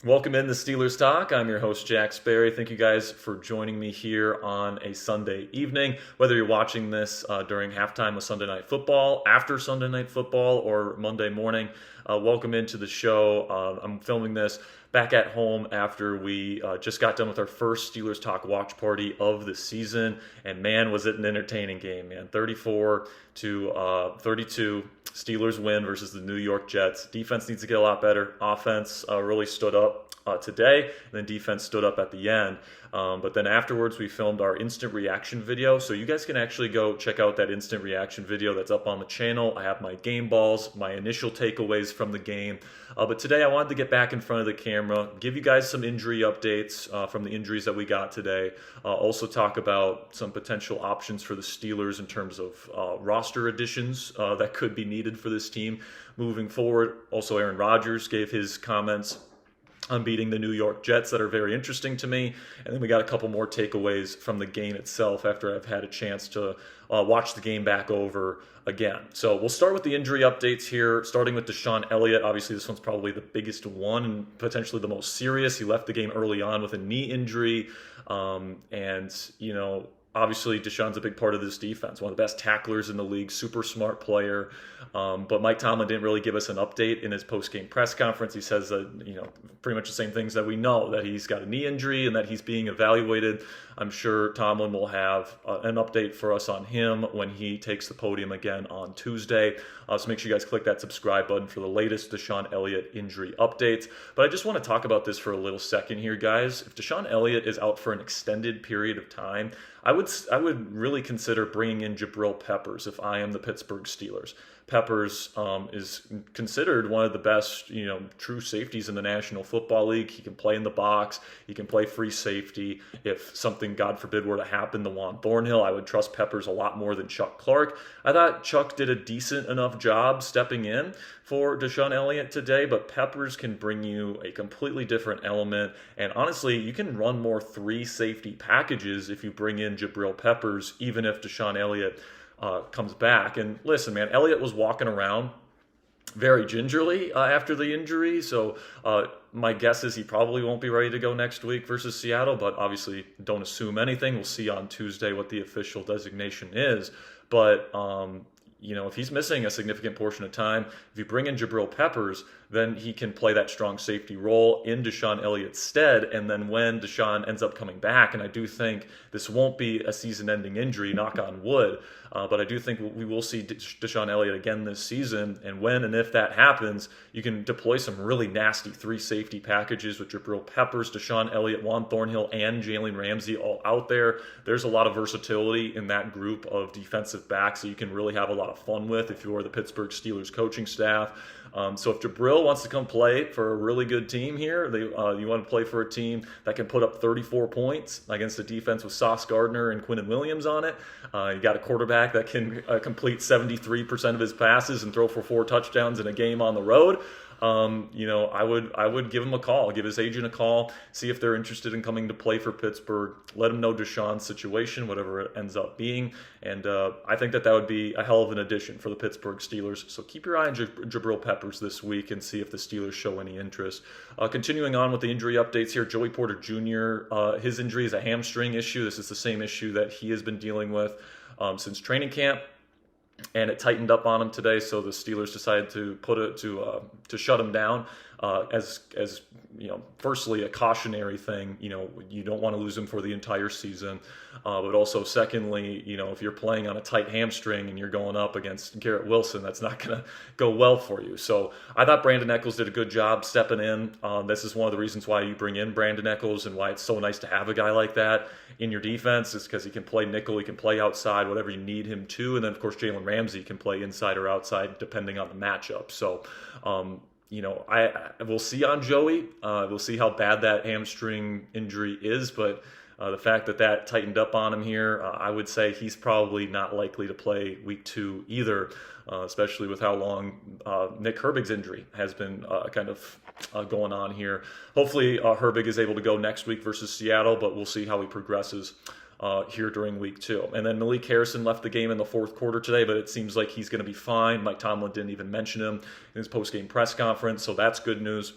Welcome in to Steelers Talk. I'm your host, Jack Sperry. Thank you guys for joining me here on a Sunday evening. Whether you're watching this during halftime of Sunday Night Football, after Sunday Night Football, or Monday morning, welcome into the show. I'm filming this back at home after we just got done with our first Steelers Talk watch party of the season. And man, was it an entertaining game, man. 34 to 32. Steelers win versus the New York Jets. Defense needs to get a lot better. Offense really stood up today, and then defense stood up at the end. But then afterwards, we filmed our instant reaction video. So you guys can actually go check out that instant reaction video that's up on the channel. I have my game balls, my initial takeaways from the game. But today I wanted to get back in front of the camera, give you guys some injury updates from the injuries that we got today. Also talk about some potential options for the Steelers in terms of roster additions that could be needed for this team moving forward. Also, Aaron Rodgers gave his comments on beating the New York Jets that are very interesting to me. And then we got a couple more takeaways from the game itself after I've had a chance to watch the game back over again. So we'll start with the injury updates here, starting with Deshon Elliott. Obviously, this one's probably the biggest one and potentially the most serious. He left the game early on with a knee injury. Obviously, Deshon's a big part of this defense, one of the best tacklers in the league, super smart player. But Mike Tomlin didn't really give us an update in his post-game press conference. He says that, pretty much the same things that we know, that he's got a knee injury and that he's being evaluated. I'm sure Tomlin will have an update for us on him when he takes the podium again on Tuesday. So make sure you guys click that subscribe button for the latest Deshon Elliott injury updates. But I just want to talk about this for a little second here, guys. If Deshon Elliott is out for an extended period of time, I would really consider bringing in Jabrill Peppers if I am the Pittsburgh Steelers. Peppers is considered one of the best, true safeties in the National Football League. He can play in the box. He can play free safety. If something, God forbid, were to happen to Juan Thornhill, I would trust Peppers a lot more than Chuck Clark. I thought Chuck did a decent enough job stepping in for Deshon Elliott today, but Peppers can bring you a completely different element. And honestly, you can run more three safety packages if you bring in Jabrill Peppers, even if Deshon Elliott comes back. And listen, man, Elliott was walking around very gingerly after the injury, so my guess is he probably won't be ready to go next week versus Seattle, but obviously don't assume anything. We'll see on Tuesday what the official designation is. But if he's missing a significant portion of time, if you bring in Jabrill Peppers, then he can play that strong safety role in Deshon Elliott's stead. And then when Deshon ends up coming back, and I do think this won't be a season-ending injury, knock on wood, but I do think we will see Deshon Elliott again this season. And when and if that happens, you can deploy some really nasty three safety packages with Jabrill Peppers, Deshon Elliott, Juan Thornhill, and Jalen Ramsey all out there. There's a lot of versatility in that group of defensive backs that you can really have a lot of fun with if you are the Pittsburgh Steelers coaching staff. So if Jabrill wants to come play for a really good team here, you want to play for a team that can put up 34 points against a defense with Sauce Gardner and Quinnen Williams on it. You got a quarterback that can complete 73% of his passes and throw for 4 touchdowns in a game on the road. I would give him a call, give his agent a call, see if they're interested in coming to play for Pittsburgh, let him know Deshon's situation, whatever it ends up being. And I think that would be a hell of an addition for the Pittsburgh Steelers. So keep your eye on Jabrill Peppers this week and see if the Steelers show any interest. Continuing on with the injury updates here, Joey Porter Jr., his injury is a hamstring issue. This is the same issue that he has been dealing with since training camp. And it tightened up on him today, so the Steelers decided to to shut him down as firstly a cautionary thing. You don't want to lose him for the entire season, but also secondly, if you're playing on a tight hamstring and you're going up against Garrett Wilson, that's not going to go well for you. So I thought Brandon Echols did a good job stepping in. This is one of the reasons why you bring in Brandon Echols and why it's so nice to have a guy like that in your defense, is because he can play nickel, he can play outside, whatever you need him to, and then of course Jalen Ramsey can play inside or outside depending on the matchup. So I will see on Joey. We'll see how bad that hamstring injury is, but the fact that tightened up on him here, I would say he's probably not likely to play week 2 either, especially with how long Nick Herbig's injury has been going on here. Hopefully Herbig is able to go next week versus Seattle, but we'll see how he progresses here during week 2. And then Malik Harrison left the game in the fourth quarter today, but it seems like he's going to be fine. Mike Tomlin didn't even mention him in his post-game press conference, so that's good news.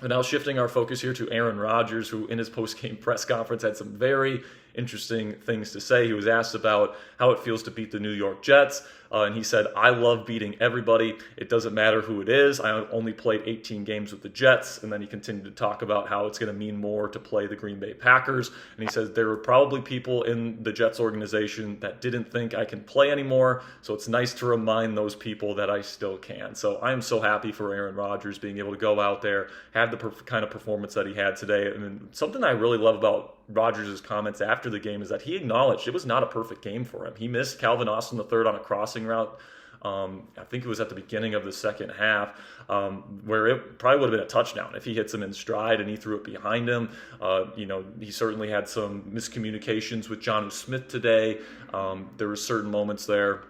And now shifting our focus here to Aaron Rodgers, who in his post-game press conference had some very interesting things to say. He was asked about how it feels to beat the New York Jets, and he said, "I love beating everybody. It doesn't matter who it is. I only played 18 games with the Jets." And then he continued to talk about how it's going to mean more to play the Green Bay Packers. And he says, "There were probably people in the Jets organization that didn't think I can play anymore, so it's nice to remind those people that I still can." So I am so happy for Aaron Rodgers being able to go out there, have the kind of performance that he had today. And something I really love about Rodgers' comments after the game is that he acknowledged it was not a perfect game for him. He missed Calvin Austin III on a crossing route. I think it was at the beginning of the second half, where it probably would have been a touchdown if he hits him in stride and he threw it behind him. He certainly had some miscommunications with Jonnu Smith today. There were certain moments there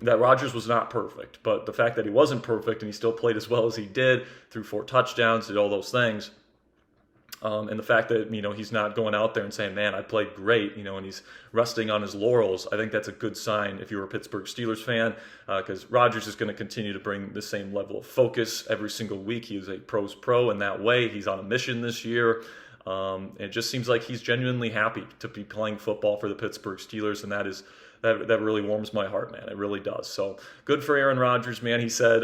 that Rodgers was not perfect, but the fact that he wasn't perfect and he still played as well as he did, threw 4 touchdowns, did all those things. And the fact that, he's not going out there and saying, "Man, I played great," and he's resting on his laurels, I think that's a good sign if you're a Pittsburgh Steelers fan, because Rodgers is going to continue to bring the same level of focus every single week. He is a pro's pro in that way. He's on a mission this year. It just seems like he's genuinely happy to be playing football for the Pittsburgh Steelers, and that really warms my heart, man. It really does. So good for Aaron Rodgers, man. He said,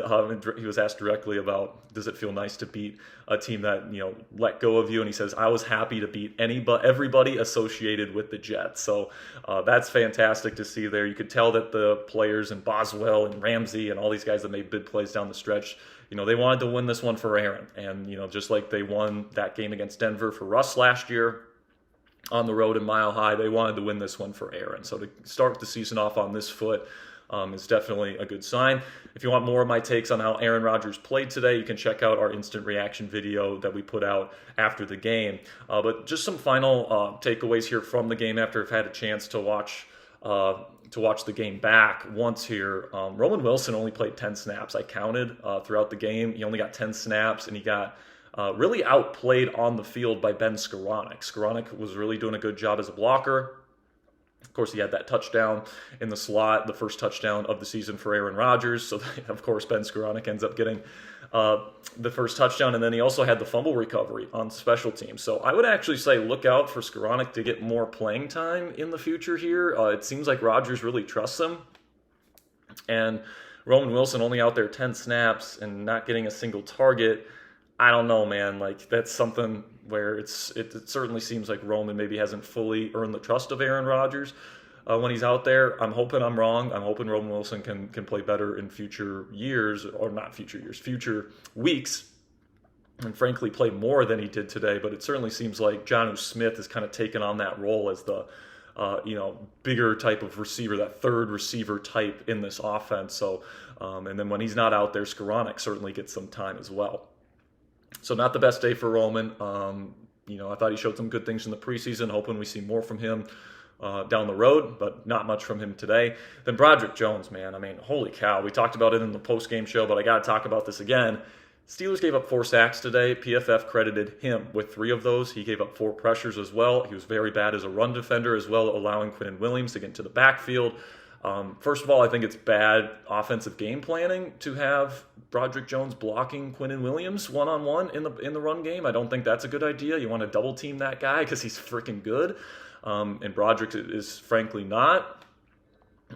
he was asked directly about, does it feel nice to beat a team that, let go of you? And he says, "I was happy to beat everybody associated with the Jets." So that's fantastic to see there. You could tell that the players and Boswell and Ramsey and all these guys that made big plays down the stretch, they wanted to win this one for Aaron. And, just like they won that game against Denver for Russ last year, on the road in Mile High, they wanted to win this one for Aaron. So to start the season off on this foot is definitely a good sign. If you want more of my takes on how Aaron Rodgers played today, you can check out our instant reaction video that we put out after the game. But just some final takeaways here from the game after I've had a chance to watch the game back once here. Roman Wilson only played 10 snaps. I counted throughout the game. He only got 10 snaps, and he got really outplayed on the field by Ben Skowronek. Skowronek was really doing a good job as a blocker. Of course, he had that touchdown in the slot, the first touchdown of the season for Aaron Rodgers. So, of course, Ben Skowronek ends up getting the first touchdown. And then he also had the fumble recovery on special teams. So I would actually say look out for Skowronek to get more playing time in the future here. It seems like Rodgers really trusts him. And Roman Wilson only out there 10 snaps and not getting a single target. I don't know, man. Like, that's something where it certainly seems like Roman maybe hasn't fully earned the trust of Aaron Rodgers when he's out there. I'm hoping I'm wrong. I'm hoping Roman Wilson can play better in future years, or not future years, future weeks, and frankly play more than he did today. But it certainly seems like Jonnu Smith has kind of taken on that role as the bigger type of receiver, that third receiver type in this offense. So, and then when he's not out there, Skowronek certainly gets some time as well. So not the best day for Roman. I thought he showed some good things in the preseason, hoping we see more from him down the road, but not much from him today. Then Broderick Jones, man. I mean, holy cow. We talked about it in the post-game show, but I got to talk about this again. Steelers gave up 4 sacks today. PFF credited him with 3 of those. He gave up 4 pressures as well. He was very bad as a run defender as well, allowing Quinnen Williams to get into the backfield. First of all, I think it's bad offensive game planning to have Broderick Jones blocking Quinnen Williams one-on-one in the run game. I don't think that's a good idea. You want to double team that guy because he's freaking good. And Broderick is frankly not,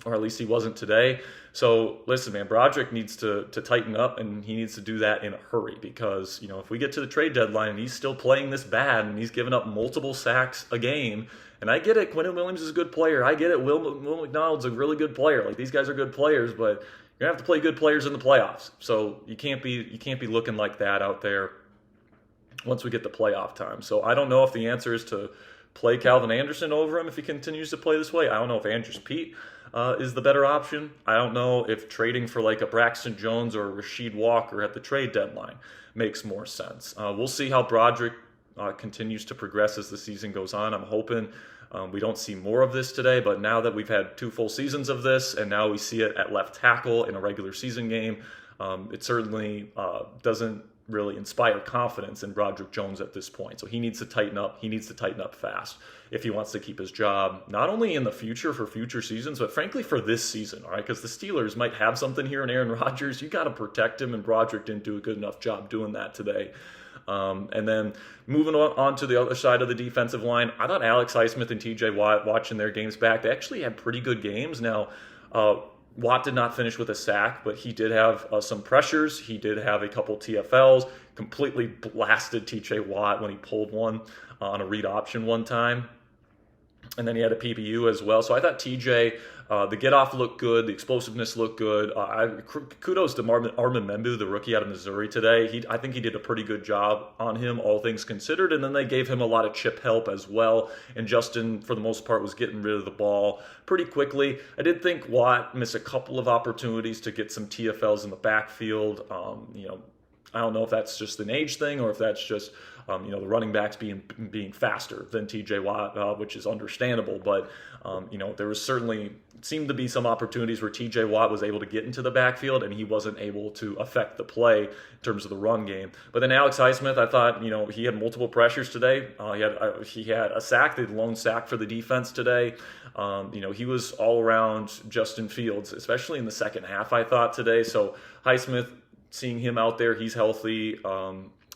or at least he wasn't today. So listen, man, Broderick needs to tighten up, and he needs to do that in a hurry because, if we get to the trade deadline and he's still playing this bad and he's giving up multiple sacks a game, and I get it, Quinnen Williams is a good player. I get it, Will McDonald's a really good player. Like, these guys are good players, but you're gonna have to play good players in the playoffs. So you can't be looking like that out there once we get the playoff time. So I don't know if the answer is to play Calvin Anderson over him if he continues to play this way. I don't know if Andrews Pete is the better option. I don't know if trading for like a Braxton Jones or a Rasheed Walker at the trade deadline makes more sense. We'll see how Broderick continues to progress as the season goes on. I'm hoping we don't see more of this today, but now that we've had 2 full seasons of this, and now we see it at left tackle in a regular season game, it certainly doesn't really inspire confidence in Broderick Jones at this point. So he needs to tighten up. He needs to tighten up fast if he wants to keep his job, not only in the future for future seasons, but frankly for this season, all right? Because the Steelers might have something here in Aaron Rodgers. You got to protect him, and Broderick didn't do a good enough job doing that today. And then moving on to the other side of the defensive line, I thought Alex Highsmith and TJ Watt, watching their games back, they actually had pretty good games. Now, Watt did not finish with a sack, but he did have some pressures. He did have a couple TFLs, completely blasted TJ Watt when he pulled one on a read option one time. And then he had a PBU as well. So I thought TJ, the get-off looked good. The explosiveness looked good. Kudos to Harmon Membu, the rookie out of Missouri today. I think he did a pretty good job on him, all things considered. And then they gave him a lot of chip help as well. And Justin, for the most part, was getting rid of the ball pretty quickly. I did think Watt missed a couple of opportunities to get some TFLs in the backfield. I don't know if that's just an age thing or if that's just the running backs being faster than TJ Watt, which is understandable. But there was certainly seemed to be some opportunities where TJ Watt was able to get into the backfield and he wasn't able to affect the play in terms of the run game. But then Alex Highsmith, I thought he had multiple pressures today. He had a sack, the lone sack for the defense today. He was all around Justin Fields, especially in the second half, I thought today. So Highsmith, seeing him out there, he's healthy,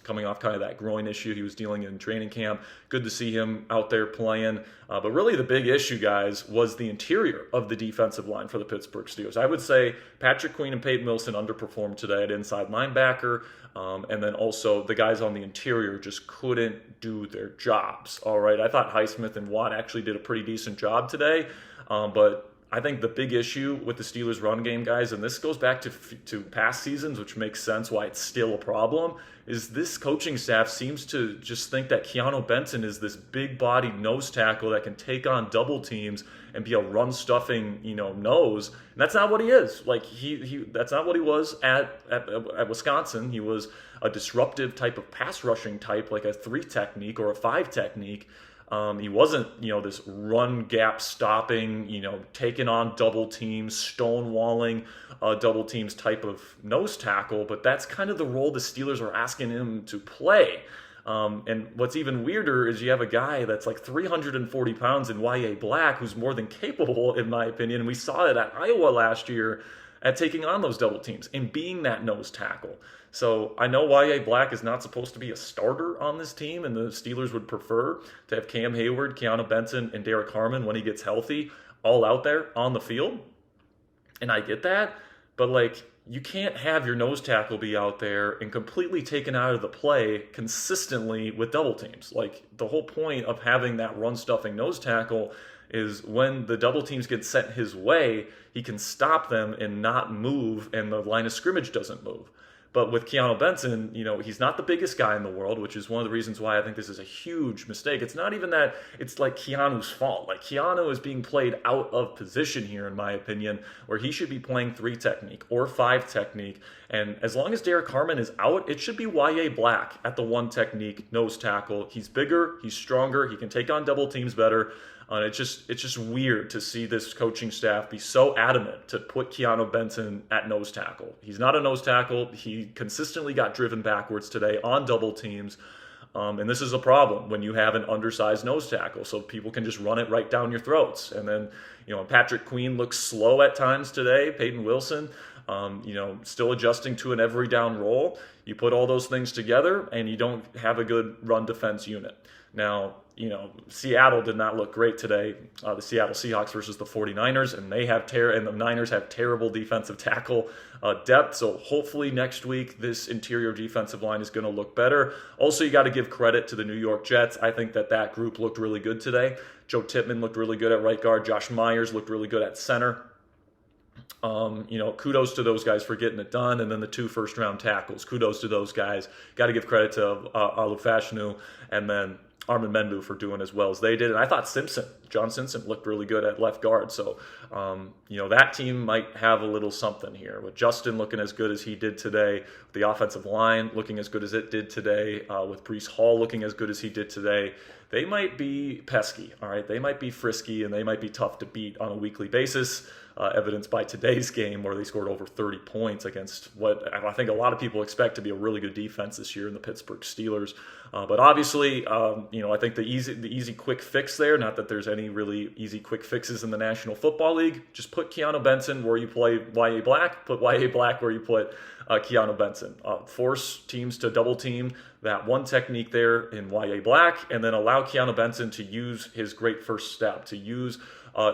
coming off kind of that groin issue he was dealing in training camp. Good to see him out there playing. But really the big issue, guys, was the interior of the defensive line for the Pittsburgh Steelers. I would say Patrick Queen and Peyton Wilson underperformed today at inside linebacker. And then also the guys on the interior just couldn't do their jobs. All right, I thought Highsmith and Watt actually did a pretty decent job today. But I think the big issue with the Steelers' run game, guys, and this goes back to past seasons, which makes sense why it's still a problem, is this coaching staff seems to just think that Keanu Benson is this big-bodied nose tackle that can take on double teams and be a run-stuffing, nose. And that's not what he is. Like that's not what he was at Wisconsin. He was a disruptive type of pass-rushing type, like a 3 technique or a 5 technique. He wasn't, this run gap stopping, taking on double teams, stonewalling double teams type of nose tackle, but that's kind of the role the Steelers are asking him to play. And what's even weirder is you have a guy that's like 340 pounds in Y.A. Black, who's more than capable, in my opinion, and we saw it at Iowa last year at taking on those double teams and being that nose tackle. So I know Y.A. Black is not supposed to be a starter on this team, and the Steelers would prefer to have Cam Hayward, Keanu Benson, and Derrick Harmon, when he gets healthy, all out there on the field. And I get that, but you can't have your nose tackle be out there and completely taken out of the play consistently with double teams. The whole point of having that run-stuffing nose tackle is when the double teams get sent his way, he can stop them and not move, and the line of scrimmage doesn't move. But with Keanu Benson, he's not the biggest guy in the world, which is one of the reasons why I think this is a huge mistake. It's not even that it's Keanu's fault. Keanu is being played out of position here, in my opinion, where he should be playing 3 technique or 5 technique. And as long as Derrick Harmon is out, it should be Y.A. Black at the 1 technique nose tackle. He's bigger, he's stronger, he can take on double teams better. It's just weird to see this coaching staff be so adamant to put Keanu Benson at nose tackle. He's not a nose tackle. He consistently got driven backwards today on double teams. And this is a problem when you have an undersized nose tackle, so people can just run it right down your throats. And then, Patrick Queen looks slow at times today. Peyton Wilson, still adjusting to an every down role. You put all those things together and you don't have a good run defense unit. Now, Seattle did not look great today. The Seattle Seahawks versus the 49ers, and and the Niners have terrible defensive tackle depth. So hopefully next week this interior defensive line is going to look better. Also, you got to give credit to the New York Jets. I think that group looked really good today. Joe Tippmann looked really good at right guard. Josh Myers looked really good at center. Kudos to those guys for getting it done. And then the 2 first-round tackles. Kudos to those guys. Got to give credit to Alufashanu and then Harmon Membu for doing as well as they did. And I thought John Simpson looked really good at left guard. So, that team might have a little something here. With Justin looking as good as he did today, the offensive line looking as good as it did today, with Breece Hall looking as good as he did today, they might be pesky, all right? They might be frisky, and they might be tough to beat on a weekly basis, evidenced by today's game where they scored over 30 points against what I think a lot of people expect to be a really good defense this year in the Pittsburgh Steelers. But obviously, I think the easy quick fix there, not that there's any really easy quick fixes in the National Football League, just put Keanu Benson where you play Y.A. Black, put Y.A. Black where you put Keanu Benson. Force teams to double team that one technique there in Y.A. Black, and then allow Keanu Benson to use his great first step, to use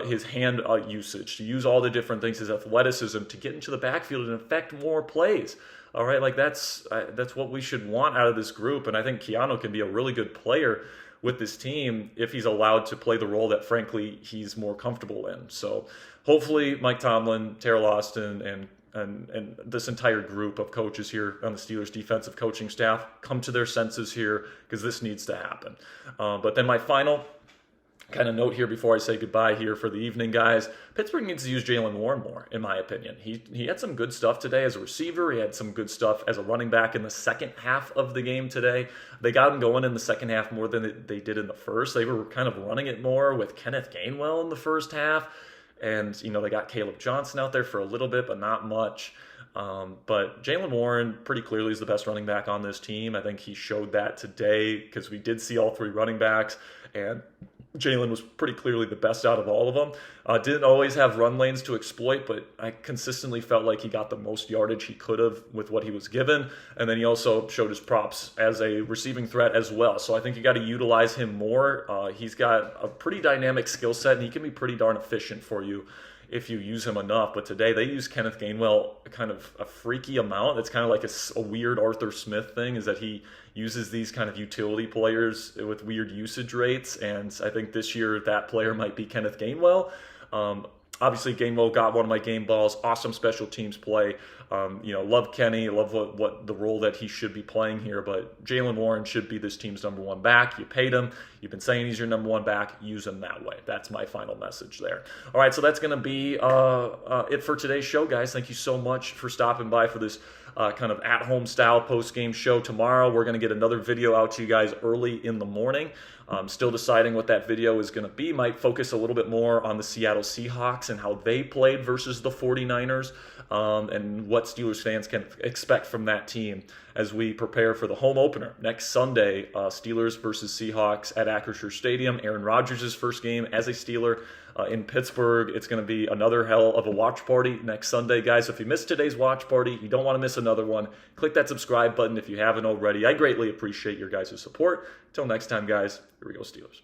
his hand usage, to use all the different things, his athleticism, to get into the backfield and affect more plays. All right, like that's what we should want out of this group, and I think Keanu can be a really good player with this team if he's allowed to play the role that, frankly, he's more comfortable in. So hopefully Mike Tomlin, Terrell Austin, and this entire group of coaches here on the Steelers defensive coaching staff come to their senses here, because this needs to happen. But then my final kind of note here before I say goodbye here for the evening, guys, Pittsburgh needs to use Jaylen Warren more, in my opinion. He had some good stuff today as a receiver. He had some good stuff as a running back in the second half of the game today. They got him going in the second half more than they did in the first. They were kind of running it more with Kenneth Gainwell in the first half. And, they got Kaleb Johnson out there for a little bit, but not much. But Jaylen Warren pretty clearly is the best running back on this team. I think he showed that today, because we did see all three running backs, and Jaylen was pretty clearly the best out of all of them. Didn't always have run lanes to exploit, but I consistently felt like he got the most yardage he could have with what he was given. And then he also showed his props as a receiving threat as well. So I think you got to utilize him more. He's got a pretty dynamic skill set, and he can be pretty darn efficient for you if you use him enough. But today they used Kenneth Gainwell kind of a freaky amount. It's kind of like a weird Arthur Smith thing, is that he uses these kind of utility players with weird usage rates. And I think this year that player might be Kenneth Gainwell. Obviously, Gainwell got one of my game balls. Awesome special teams play. Love Kenny. Love what the role that he should be playing here. But Jaylen Warren should be this team's number one back. You paid him. You've been saying he's your number one back. Use him that way. That's my final message there. All right, so that's going to be it for today's show, guys. Thank you so much for stopping by for this kind of at-home style post-game show. Tomorrow, we're going to get another video out to you guys early in the morning. Still deciding what that video is going to be. Might focus a little bit more on the Seattle Seahawks and how they played versus the 49ers, and what Steelers fans can expect from that team as we prepare for the home opener next Sunday, Steelers versus Seahawks at Acrisure Stadium. Aaron Rodgers' first game as a Steeler in Pittsburgh. It's going to be another hell of a watch party next Sunday, guys. So if you missed today's watch party, you don't want to miss another one, click that subscribe button if you haven't already. I greatly appreciate your guys' support. Until next time, guys, here we go, Steelers.